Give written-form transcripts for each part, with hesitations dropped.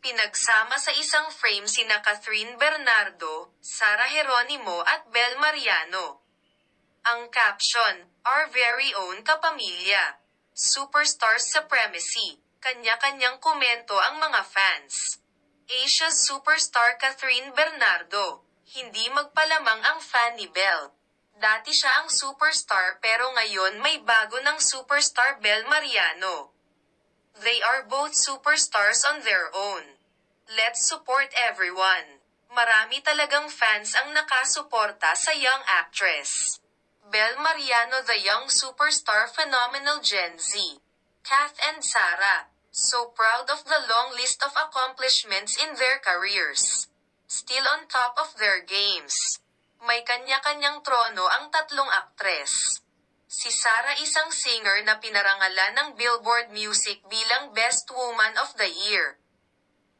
Pinagsama sa isang frame sina Catherine Bernardo, Sara Geronimo at Bel Mariano. Ang caption, "Our very own kapamilya. Superstars supremacy." Kanya-kanyang komento ang mga fans. Asia's superstar Catherine Bernardo. Hindi magpalamang ang fan ni Bel. Dati siya ang superstar pero ngayon may bago ng superstar Bel Mariano. They are both superstars on their own. Let's support everyone. Marami talagang fans ang nakasuporta sa young actress. Bel Mariano, the young superstar phenomenal Gen Z. Kath and Sara. So proud of the long list of accomplishments in their careers. Still on top of their games. May kanya-kanyang trono ang tatlong aktres. Si Sara isang singer na pinarangalan ng Billboard Music bilang Best Woman of the Year.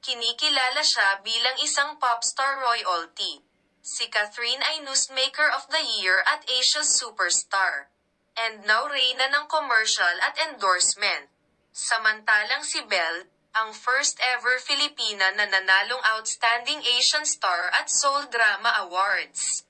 Kinikilala siya bilang isang popstar royalty. Si Catherine ay Newsmaker of the Year at Asia's Superstar. And now reyna ng commercial at endorsement. Samantalang si Bel, ang first ever Filipina na nanalong Outstanding Asian Star at Seoul Drama Awards.